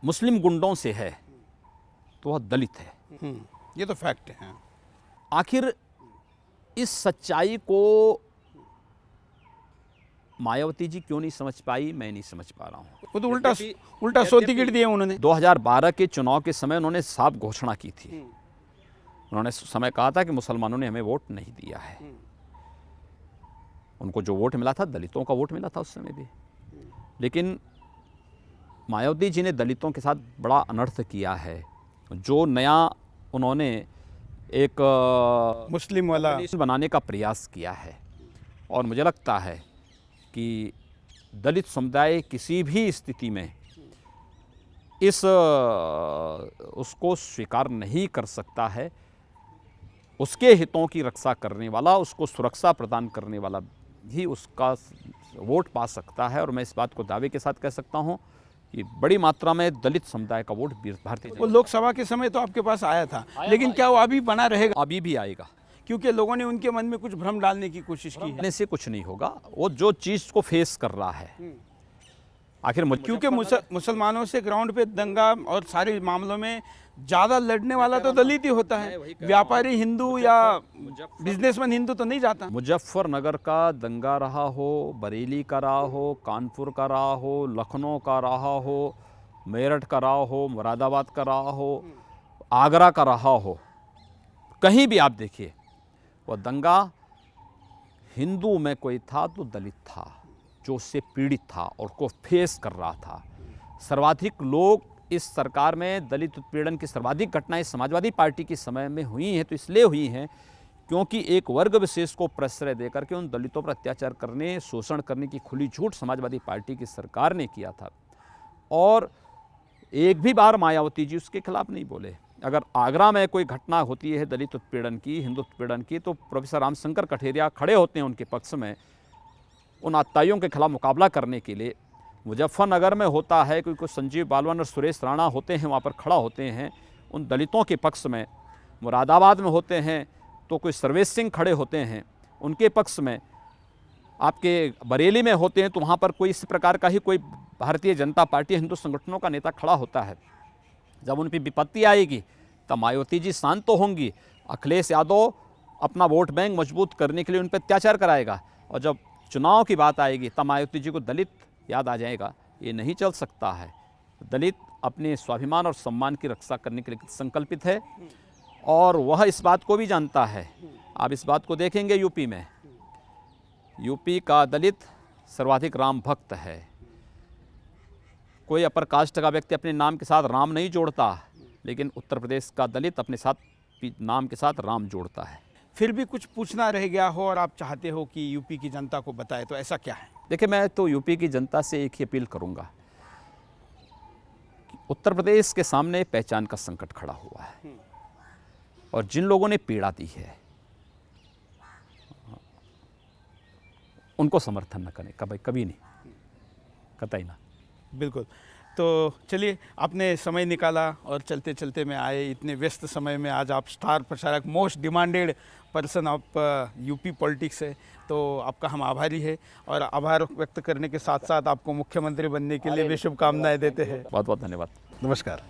मुस्लिम गुंडों से है तो वह दलित है। ये तो फैक्ट है। आखिर इस सच्चाई को मायावती जी क्यों नहीं समझ पाई, मैं नहीं समझ पा रहा हूँ। वो तो उल्टा 100 टिकट दिए उन्होंने। 2012 के चुनाव के समय उन्होंने साफ घोषणा की थी। उन्होंने उस समय कहा था कि मुसलमानों ने हमें वोट नहीं दिया है। उनको जो वोट मिला था दलितों का वोट मिला था उस समय भी। लेकिन मायावती जी ने दलितों के साथ बड़ा अनर्थ किया है। जो नया उन्होंने एक मुस्लिम वाला बनाने का प्रयास किया है, और मुझे लगता है कि दलित समुदाय किसी भी स्थिति में उसको स्वीकार नहीं कर सकता है। उसके हितों की रक्षा करने वाला, उसको सुरक्षा प्रदान करने वाला ही उसका वोट पा सकता है। और मैं इस बात को दावे के साथ कह सकता हूं कि बड़ी मात्रा में दलित समुदाय का वोट भारतीय वो लोकसभा के समय तो आपके पास आया था, लेकिन क्या वो अभी बना रहेगा? अभी भी आएगा, क्योंकि लोगों ने उनके मन में कुछ भ्रम डालने की कोशिश की है। से कुछ नहीं होगा। वो जो चीज़ को फेस कर रहा है, आखिर क्योंकि मुसलमानों से ग्राउंड पे दंगा और सारे मामलों में ज़्यादा लड़ने वाला तो दलित ही होता है। व्यापारी हिंदू या बिजनेसमैन हिंदू तो नहीं जाता। मुजफ्फरनगर का दंगा रहा हो, बरेली का रहा हो, कानपुर का रहा हो, लखनऊ का रहा हो, मेरठ का रहा हो, मुरादाबाद का रहा हो, आगरा का रहा हो, कहीं भी आप देखिए वह दंगा हिंदू में कोई था तो दलित था जो उससे पीड़ित था और को फेस कर रहा था। सर्वाधिक लोग इस सरकार में दलित उत्पीड़न की सर्वाधिक घटनाएं समाजवादी पार्टी के समय में हुई हैं, तो इसलिए हुई हैं क्योंकि एक वर्ग विशेष को प्रश्रय देकर के उन दलितों पर अत्याचार करने, शोषण करने की खुली छूट समाजवादी पार्टी की सरकार ने किया था। और एक भी बार मायावती जी उसके खिलाफ नहीं बोले। अगर आगरा में कोई घटना होती है दलित उत्पीड़न की, हिंदू उत्पीड़न की, तो प्रोफेसर रामशंकर कठेरिया खड़े होते हैं उनके पक्ष में उन आताइयों के खिलाफ मुकाबला करने के लिए। मुजफ्फरनगर में होता है क्योंकि संजीव बालवन और सुरेश राणा होते हैं, वहाँ पर खड़ा होते हैं उन दलितों के पक्ष में। मुरादाबाद में होते हैं तो कोई सर्वेश सिंह खड़े होते हैं उनके पक्ष में। आपके बरेली में होते हैं तो वहाँ पर कोई इस प्रकार का ही कोई भारतीय जनता पार्टी हिंदू संगठनों का नेता खड़ा होता है। जब उन पर विपत्ति आएगी तब मायावती जी शांत तो होंगी। अखिलेश यादव अपना वोट बैंक मजबूत करने के लिए उन पर अत्याचार कराएगा, और जब चुनाव की बात आएगी तब मायावती जी को दलित याद आ जाएगा। ये नहीं चल सकता है। दलित अपने स्वाभिमान और सम्मान की रक्षा करने के लिए संकल्पित है, और वह इस बात को भी जानता है। आप इस बात को देखेंगे यूपी में, यूपी का दलित सर्वाधिक राम भक्त है। कोई अपर कास्ट का व्यक्ति अपने नाम के साथ राम नहीं जोड़ता, लेकिन उत्तर प्रदेश का दलित अपने साथ नाम के साथ राम जोड़ता है। फिर भी कुछ पूछना रह गया हो और आप चाहते हो कि यूपी की जनता को बताए, तो ऐसा क्या है? देखिए, मैं तो यूपी की जनता से एक ही अपील करूंगा कि उत्तर प्रदेश के सामने पहचान का संकट खड़ा हुआ है, और जिन लोगों ने पीड़ा दी है उनको समर्थन न करें, कभी नहीं, कतई ना। बिल्कुल। तो चलिए, आपने समय निकाला और चलते चलते में आए। इतने व्यस्त समय में आज आप स्टार प्रचारक, most demanded person of UP politics है, तो आपका हम आभारी है। और आभार व्यक्त करने के साथ साथ आपको मुख्यमंत्री बनने के लिए भी शुभकामनाएं देते हैं। बहुत बहुत धन्यवाद। नमस्कार।